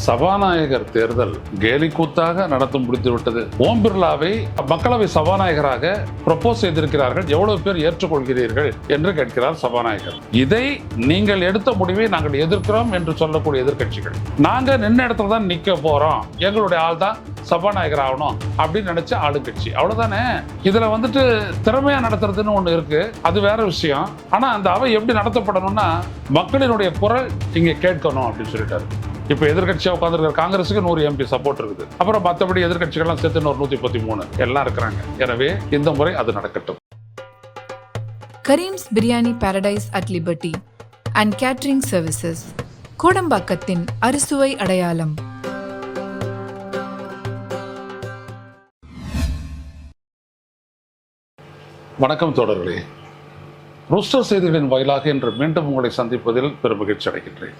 சபாநாயகர் தேர்தல் கேலி கூத்தாக நடத்த முடித்துவிட்டது. ஓம் பிர்லாவை மக்களவை சபாநாயகராக ப்ரொபோஸ் செய்திருக்கிறார்கள். எவ்வளவு பேர் ஏற்றுக்கொள்கிறீர்கள் என்று கேட்கிறார் சபாநாயகர். இதை நீங்கள் எடுத்த முடிவை நாங்கள் எதிர்க்கிறோம் என்று சொல்லக்கூடிய எதிர்க்கட்சிகள், நாங்க நின்ன இடத்துல தான் நிக்க போறோம், எங்களுடைய ஆள் தான் சபாநாயகர் ஆகணும் அப்படின்னு நினைச்ச ஆளுங்கட்சி. அவ்வளவுதானே. இதுல திறமையா நடத்துறதுன்னு ஒண்ணு இருக்கு, அது வேற விஷயம். ஆனா அந்த அவை எப்படி நடத்தப்படணும்னா மக்களினுடைய குரல் இங்க கேட்கணும் அப்படின்னு சொல்லிட்டாரு. இப்ப எதிர்கட்சியா உட்கார்ந்துருக்கிற காங்கிரஸுக்கு 100 MP சப்போர்ட் இருக்குது. அப்புறம் மற்றபடி எதிர்கட்சிகள்லாம் சேர்த்து 133 எல்லாம் இருக்கிறாங்க. எனவே இந்த முறை அது நடக்கட்டும். Karim's biryani paradise at liberty and catering services, கோடம்பாக்கத்தின் அறுசுவை அடையாளம். வணக்கம் தோழர்களே. ரூஸ்டர் செய்திகளின் வாயிலாக இன்று மீண்டும் உங்களை சந்திப்பதில் பெருமகிழ்ச்சி அடைகின்றேன்.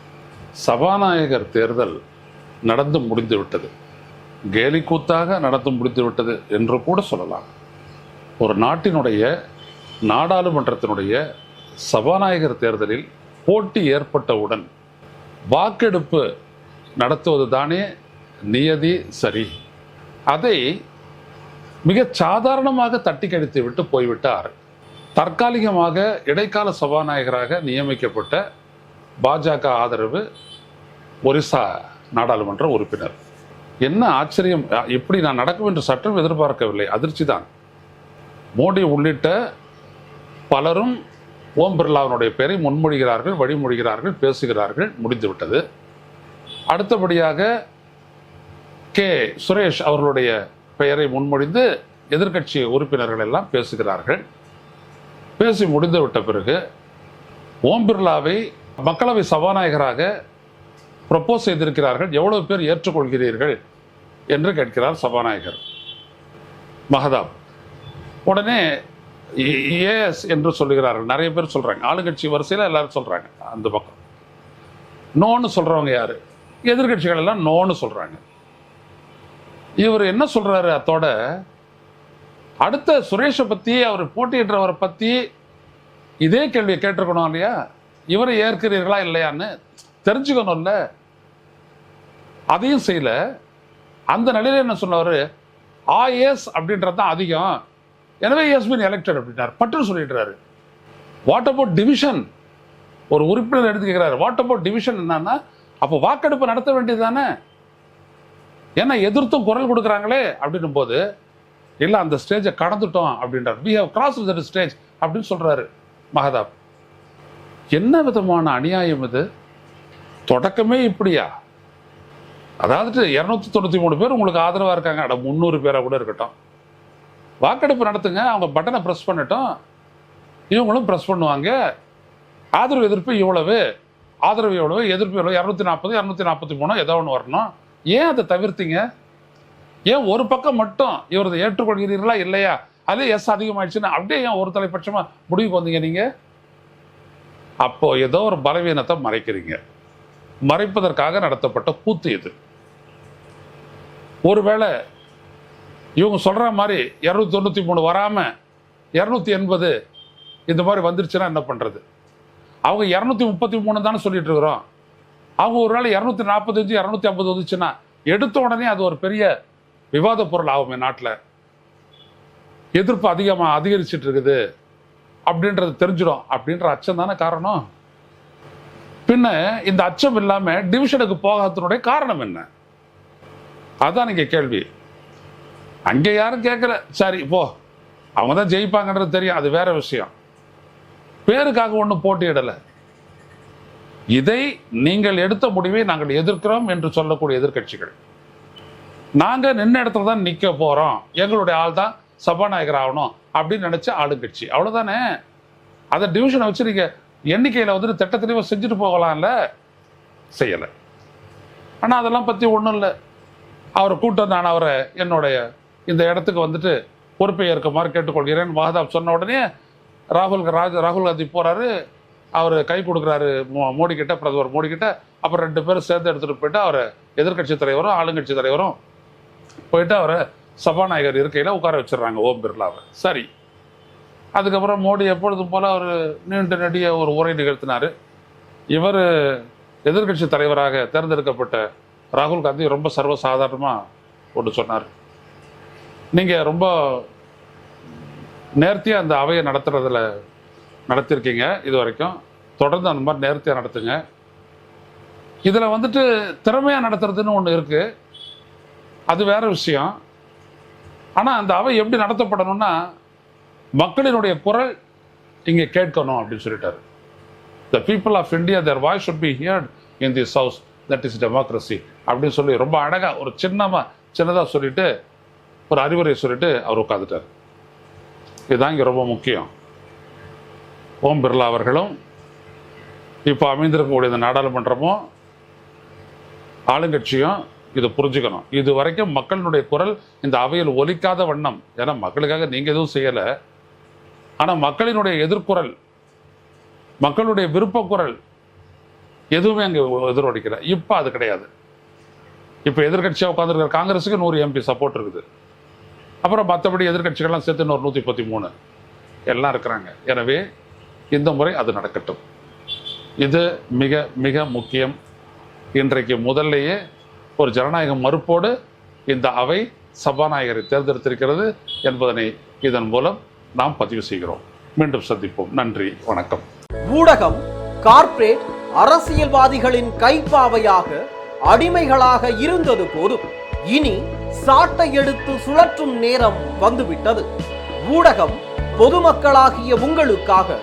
சபாநாயகர் தேர்தல் நடந்து முடிந்துவிட்டது. கேலி கூத்தாக நடந்து முடிந்துவிட்டது என்று கூட சொல்லலாம். ஒரு நாட்டினுடைய நாடாளுமன்றத்தினுடைய சபாநாயகர் தேர்தலில் போட்டி ஏற்பட்டவுடன் வாக்கெடுப்பு நடத்துவது தானே நியதி, சரி. அதை மிக சாதாரணமாக தட்டி கழித்து விட்டு போய்விட்டார் தற்காலிகமாக இடைக்கால சபாநாயகராக நியமிக்கப்பட்ட பாஜக ஆதரவு ஒரிசா நாடாளுமன்ற உறுப்பினர். என்ன ஆச்சரியம்! இப்படி நான் நடக்கும் என்று சற்றும் எதிர்பார்க்கவில்லை. அதிர்ச்சி தான். மோடி உள்ளிட்ட பலரும் ஓம் பிர்லாவினுடைய பெயரை முன்மொழிகிறார்கள், வழிமொழிகிறார்கள், பேசுகிறார்கள். முடிந்துவிட்டது. அடுத்தபடியாக கே சுரேஷ் அவர்களுடைய பெயரை முன்மொழிந்து எதிர்கட்சி உறுப்பினர்கள் எல்லாம் பேசுகிறார்கள். பேசி முடிந்துவிட்ட பிறகு ஓம் பிர்லாவை மக்களவை சபாநாயகராக ப்ரொபோஸ் செய்திருக்கிறார்கள். எவ்வளவு பேர் ஏற்றுக்கொள்கிறீர்கள் என்று கேட்கிறார் சபாநாயகர் மஹதாப். உடனே ஏஎஸ் என்று சொல்லுகிறார்கள். நிறைய பேர் சொல்றாங்க. ஆளுங்கட்சி வரிசையில் எல்லாரும் சொல்றாங்க. அந்த பக்கம் நோன்னு சொல்றவங்க யாரு? எதிர்கட்சிகள் எல்லாம் நோன்னு சொல்றாங்க. இவர் என்ன சொல்றாரு? அத்தோட அடுத்த சுரேஷை பத்தி, அவர் போட்டியிடுறவரை பத்தி இதே கேள்வியை கேட்டிருக்கணும் இல்லையா? இவரை ஏற்கிறீர்களா இல்லையான்னு தெரிஞ்சுக்கணும்ல. அதையும் செய்யல. அந்த நிலையில என்ன சொன்னவர், ஆர்எஸ் அப்படின்றது தான் அதிகம், எனவே எஸ் பின் எலெக்டட் அப்படின்னார். பட்டு சொல்லிடுறாரு. What about division? ஒரு உறுப்பினர் எடுத்து கேட்கிறாரு, வாட் அபவுட் டிவிஷன் என்னன்னா, அப்போ வாக்கெடுப்பு நடத்த வேண்டியது தானே, ஏன்னா எதிர்த்தும் குரல் கொடுக்குறாங்களே அப்படின்னும் போது, இல்லை அந்த ஸ்டேஜை கடந்துட்டோம் அப்படின்றார். We have crossed that stage அப்படின்னு சொல்றாரு மஹதாப். என்ன விதமான அநியாயம் இது? தொடக்கமே இப்படியா? அதாவது 293 பேர் உங்களுக்கு ஆதரவா இருக்காங்க. அட 300 பேரா கூட இருக்கட்டும், வாக்கெடுப்பு நடத்துங்க, அவங்க பட்டனை பிரஸ் பண்ணட்டும், இவங்களும் பிரஸ் பண்ணுவாங்க. ஆதரவு எதிர்ப்பு இவ்வளவு, ஆதரவு எவ்வளவு, எதிர்ப்பு எவ்வளவு, 240 243 ஏதோ ஒன்று வரணும். ஏன் அதை தவிர்த்தீங்க? ஏன் ஒரு பக்கம் மட்டும் இவரது ஏற்றுக்கொள்கிறீர்களா இல்லையா, அது எஸ் அதிகமாயிடுச்சுன்னா அப்படியே ஏன் ஒரு தலைப்பட்சமா முடிவுக்கு வந்தீங்க நீங்க? அப்போ ஏதோ ஒரு பலவீனத்தை மறைக்கிறீங்க. மறைப்பதற்காக நடத்தப்பட்ட கூத்து இது. ஒருவேளை இவங்க சொல்ற மாதிரி 293 வராம 280 இந்த மாதிரி வந்துருச்சுன்னா என்ன பண்றது? அவங்க 233 தானே சொல்லிட்டு இருக்கிறோம். அவங்க ஒரு நாள் 245 250 வந்துச்சுன்னா எடுத்த உடனே அது ஒரு பெரிய விவாத பொருள் ஆகுமே. நாட்டில் எதிர்ப்பு அதிகரிச்சுட்டு இருக்குது அப்படின்றது தெரிஞ்சிடும். அப்படின்ற அச்சம் தானே காரணம். பின்ன இந்த அச்சம் இல்லாம டிவிஷனுக்கு போகாதனுடைய காரணம் என்ன? அதான் நீங்க கேள்வி. அங்கே யாரும் கேட்கல. சரி போ, அவங்க தான் ஜெயிப்பாங்கன்றது தெரியும், அது வேற விஷயம். பேருக்காக ஒன்றும் போட்டியிடலை. இதை நீங்கள் எடுத்த முடிவை நாங்கள் எதிர்க்கிறோம் என்று சொல்லக்கூடிய எதிர்கட்சிகள், நாங்க நின்ன இடத்துல தான் நிக்க போறோம், எங்களுடைய ஆள் தான் சபாநாயகர் ஆகணும் அப்படின்னு நினைச்ச ஆளுங்கட்சி. அவ்வளவுதானே. அதை டிவிஷனை வச்சு நீங்க எண்ணிக்கையில திட்டத்திலேயே செஞ்சுட்டு போகலாம்ல. செய்யலை. ஆனா அதெல்லாம் பத்தி ஒன்றும் இல்லை. அவரை கூட்டம், நான் அவரை என்னுடைய இந்த இடத்துக்கு பொறுப்பை ஏற்குமாறு கேட்டுக்கொள்கிறேன் மஹதாப் சொன்ன உடனே ராகுல் காந்தி போறாரு. அவர் கை கொடுக்குறாரு மோடி கிட்ட, பிரதமர் மோடி கிட்ட. அப்புறம் 2 பேரும் சேர்ந்து எடுத்துட்டு போயிட்டு அவரை எதிர்கட்சி தலைவரும் ஆளுங்கட்சி தலைவரும் போயிட்டு அவரை சபாநாயகர் இருக்கையில் உட்கார வச்சிடுறாங்க, ஓம் பிர்லாவை. சரி. அதுக்கப்புறம் மோடி எப்பொழுதும் போல அவர் நீண்ட நெடிய ஒரு உரை நிகழ்த்தினார். இவர் எதிர்கட்சி தலைவராக தேர்ந்தெடுக்கப்பட்ட ராகுல் காந்தி ரொம்ப சர்வசாதாரணமாக ஒன்று சொன்னார். நீங்கள் ரொம்ப நேர்த்தியாக அந்த அவையை நடத்திருக்கீங்க இது வரைக்கும், தொடர்ந்து அந்த மாதிரி நேர்த்தியாக நடத்துங்க. இதில் வந்துட்டு திறமையாக நடத்துறதுன்னு ஒன்று இருக்குது, அது வேற விஷயம். ஆனால் அந்த அவை எப்படி நடத்தப்படணும்னா மக்களினுடைய குரல் இங்கே கேட்கணும் அப்படின்னு சொல்லிட்டாரு. The people of India, their voice should be heard in this house, that is democracy அப்படின்னு சொல்லி ரொம்ப அழகாக ஒரு சின்னதாக சொல்லிட்டு ஒரு அறிவுரை சொல்லிட்டு அவர் உட்காந்துட்டார். இதுதான் இங்கே ரொம்ப முக்கியம். ஓம் பிர்லா அவர்களும் இப்போ அமைந்திருக்கக்கூடிய இந்த நாடாளுமன்றமும் ஆளுங்கட்சியும் இதை புரிஞ்சுக்கணும். இது வரைக்கும் மக்களினுடைய குரல் இந்த அவையில் ஒலிக்காத வண்ணம், ஏன்னா மக்களுக்காக நீங்கள் எதுவும் செய்யலை, ஆனால் மக்களினுடைய எதிர்குரல், மக்களுடைய விருப்ப குரல் எதுவுமே அங்கே எதிரொலிக்கல. இப்போ அது கிடையாது. இப்போ எதிர்கட்சியாக உட்காந்துருக்கிற காங்கிரஸுக்கு 100 MP சப்போர்ட் இருக்குது. அப்புறம் மற்றபடி எதிர்கட்சிகள்லாம் சேர்த்து 113 எல்லாம் இருக்கிறாங்க. எனவே இந்த முறை அது நடக்கட்டும். இது மிக மிக முக்கியம். இன்றைக்கு முதல்லையே ஒரு ஜனநாயக மறுப்போடு இந்த அவை சபாநாயகரை தேர்ந்தெடுத்திருக்கிறது என்பதனை இதன் மூலம் நாம் பதிவு செய்கிறோம். மீண்டும் சந்திப்போம். நன்றி, வணக்கம். ஊடகம் கார்ப்பரேட் அரசியல்வாதிகளின் கைப்பாவையாக அடிமைகளாக இருந்தது போதும். இனி சாட்டை எடுத்து சுழற்றும் நேரம் வந்துவிட்டது. ஊடகம் பொதுமக்களாகிய உங்களுக்காக,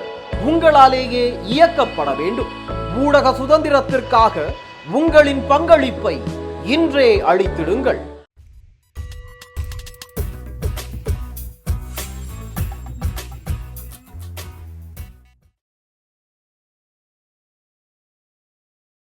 உங்களாலேயே இயக்கப்பட வேண்டும். ஊடக சுதந்திரத்திற்காக உங்களின் பங்களிப்பை இன்றே அளித்திடுங்கள்.